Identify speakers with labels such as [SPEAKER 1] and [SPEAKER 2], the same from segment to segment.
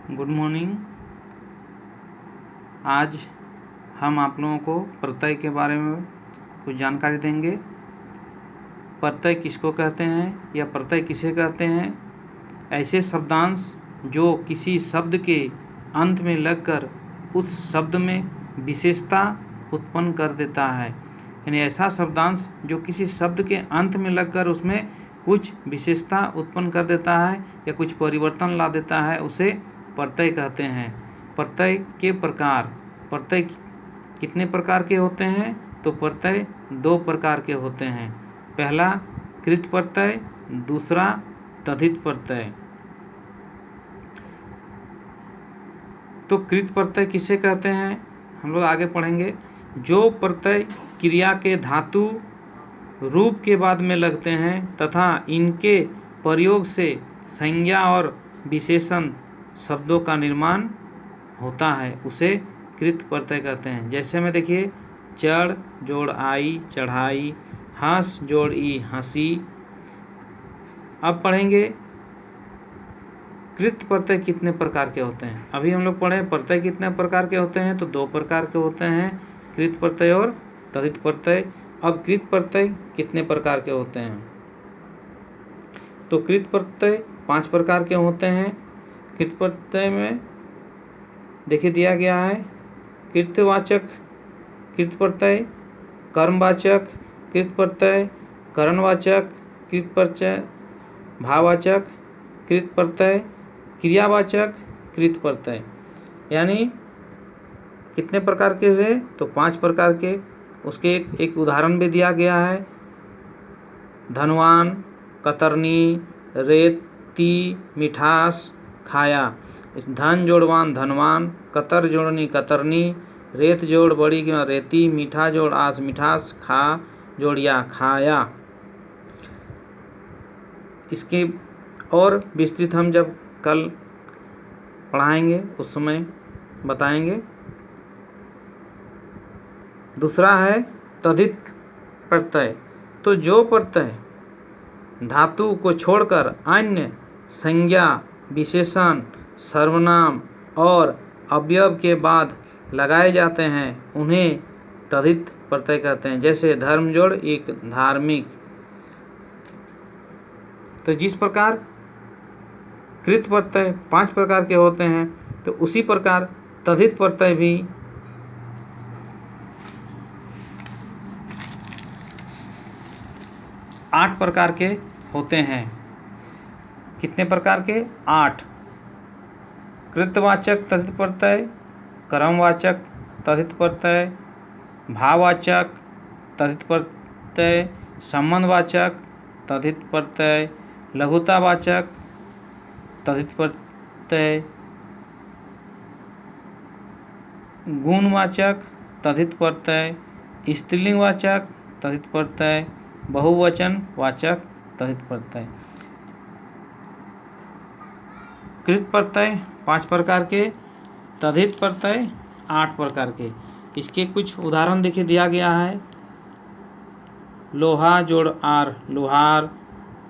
[SPEAKER 1] Good morning. आज हम आप लोगों को प्रत्यय के बारे में कुछ जानकारी देंगे। प्रत्यय किसको कहते हैं या प्रत्यय किसे कहते हैं? ऐसे शब्दांश जो किसी शब्द के अंत में लगकर उस शब्द में विशेषता उत्पन्न कर देता है। यानी ऐसा शब्दांश जो किसी शब्द के अंत में लगकर उसमें कुछ विशेषता उत्पन्न कर देता है या कुछ परिवर्तन ला देता है, उसे प्रत्यय कहते हैं। प्रत्यय के प्रकार, प्रत्यय कितने प्रकार के होते हैं? तो प्रत्यय दो प्रकार के होते हैं। पहला कृत प्रत्यय, दूसरा तद्धित प्रत्यय। तो कृत प्रत्यय किसे कहते हैं हम लोग आगे पढ़ेंगे। जो प्रत्यय क्रिया के धातु रूप के बाद में लगते हैं तथा इनके प्रयोग से संज्ञा और विशेषण शब्दों का निर्माण होता है, उसे कृत प्रत्यय कहते हैं। जैसे में देखिए, चढ़ जोड़ आई चढ़ाई, हंस जोड़ ई हंसी। अब पढ़ेंगे कृत प्रत्यय कितने प्रकार के होते हैं। अभी हम लोग पढ़े प्रत्यय कितने प्रकार के होते हैं, तो दो प्रकार के होते हैं, कृत प्रत्यय और तद्धित प्रत्यय। अब कृत प्रत्यय कितने प्रकार के होते हैं? तो कृत प्रत्यय 5 प्रकार के होते हैं। कृत प्रत्यय में देखिए दिया गया है कृत्यवाचक कृत प्रत्यय, कर्मवाचक कृत प्रत्यय, करणवाचक कृत प्रत्यय, भाववाचक कृत प्रत्यय, क्रियावाचक कृत प्रत्यय। यानी कितने प्रकार के हुए? तो 5 प्रकार के। उसके एक उदाहरण भी दिया गया है। धनवान, कतरनी, रेती, मिठास, खाया। इस धन जोड़वान धनवान, कतर जोड़नी कतरनी, रेत जोड़ बड़ी रेती, मीठा जोड़ आस मिठास, खा जोड़िया खाया। इसके और विस्तृत हम जब कल पढ़ाएंगे उस समय बताएंगे। दूसरा है तद्धित प्रत्यय। तो जो प्रत्यय धातु को छोड़कर अन्य संज्ञा, विशेषण, सर्वनाम और अवयव के बाद लगाए जाते हैं, उन्हें तद्धित प्रत्यय कहते हैं। जैसे धर्म जोड़ एक धार्मिक। तो जिस प्रकार कृत प्रत्यय 5 प्रकार के होते हैं, तो उसी प्रकार तद्धित प्रत्यय भी 8 प्रकार के होते हैं। कितने प्रकार के? 8। कृतवाचक तद्धित प्रत्यय, कर्मवाचक तद्धित प्रत्यय, भाववाचक तद्धित प्रत्यय, संबंधवाचक तद्धित प्रत्यय, लघुतावाचक तद्धित प्रत्यय, गुणवाचक तद्धित प्रत्यय, स्त्रीलिंगवाचक तद्धित प्रत्यय, बहुवचनवाचक तद्धित प्रत्यय। कृत प्रत्यय 5 प्रकार के, तद्धित प्रत्यय 8 प्रकार के। इसके कुछ उदाहरण देखिए दिया गया है। लोहा जोड़ आर लोहार,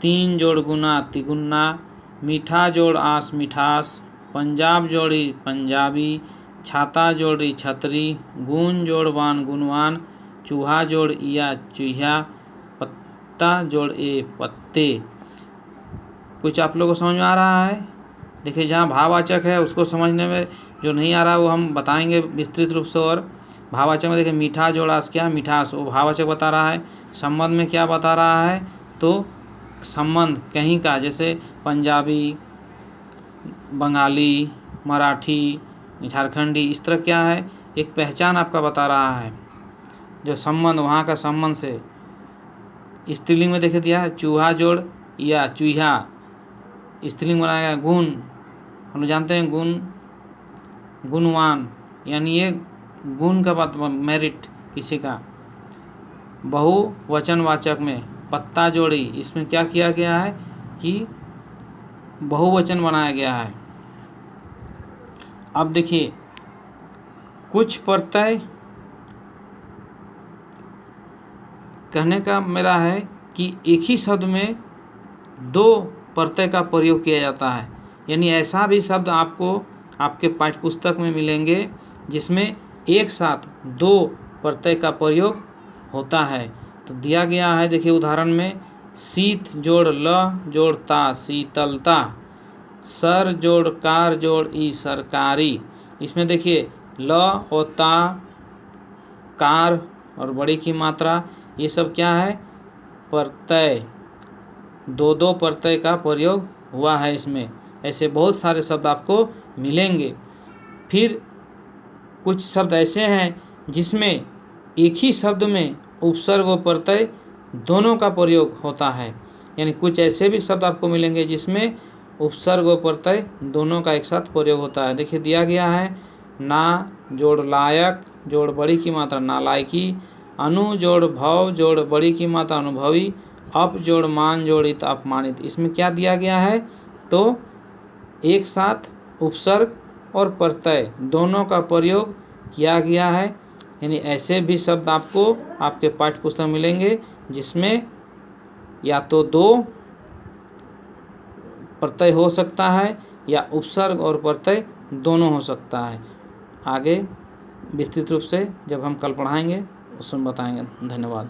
[SPEAKER 1] तीन जोड़ गुना तिगुन्ना, मीठा जोड़ आस मिठास, पंजाब जोड़ी पंजाबी, छाता जोड़ी छतरी, गुण जोड़ वान गुणवान, चूहा जोड़ इया चूहा, पत्ता जोड़ ए पत्ते। कुछ आप लोगों को समझ में आ रहा है? देखिए, जहाँ भाववाचक है उसको समझने में जो नहीं आ रहा वो हम बताएंगे विस्तृत रूप से। और भाववाचक में देखिए, मीठा जोड़ास क्या मिठास, वो भाववाचक बता रहा है। संबंध में क्या बता रहा है? तो संबंध कहीं का, जैसे पंजाबी, बंगाली, मराठी, झारखंडी, इस तरह क्या है, एक पहचान आपका बता रहा है जो संबंध, वहाँ का संबंध से। स्त्रीलिंग में देखिए दिया है चूहा जोड़ या चूहा, स्त्रीलिंग बनाया गया। गुण हम लोग जानते हैं, गुण गुणवान, यानी ये गुण का बात, मेरिट किसी का। बहुवचनवाचक में पत्ता जोड़ी, इसमें क्या किया गया है कि बहुवचन बनाया गया है। अब देखिए, कुछ प्रत्यय कहने का मेरा है कि एक ही शब्द में 2 प्रत्यय का प्रयोग किया जाता है। यानी ऐसा भी शब्द आपको आपके पाठ्य पुस्तक में मिलेंगे जिसमें एक साथ 2 प्रत्यय का प्रयोग होता है। तो दिया गया है, देखिए उदाहरण में, शीत जोड़ ल जोड़ ता शीतलता, सर जोड़ कार जोड़ ई सरकारी। इसमें देखिए ल और ता, कार और बड़ी की मात्रा, ये सब क्या है, प्रत्यय, 2 प्रत्यय का प्रयोग हुआ है इसमें। ऐसे बहुत सारे शब्द आपको मिलेंगे। फिर कुछ शब्द ऐसे हैं जिसमें एक ही शब्द में उपसर्ग और प्रत्यय दोनों का प्रयोग होता है। यानी कुछ ऐसे भी शब्द आपको मिलेंगे जिसमें उपसर्ग और प्रत्यय दोनों का एक साथ प्रयोग होता है। देखिए दिया गया है, ना जोड़ लायक जोड़ बड़ी की मात्रा नालायकी, अनु जोड़ भव जोड़ बड़ी की मात्रा अनुभवी, अप जोड़ मान जोड़ इत अपमानित। इसमें क्या दिया गया है, तो एक साथ उपसर्ग और प्रत्यय दोनों का प्रयोग किया गया है। यानी ऐसे भी शब्द आपको आपके पाठ्य पुस्तक में मिलेंगे जिसमें या तो 2 प्रत्यय हो सकता है या उपसर्ग और प्रत्यय दोनों हो सकता है। आगे विस्तृत रूप से जब हम कल पढ़ाएंगे उसमें बताएंगे। धन्यवाद।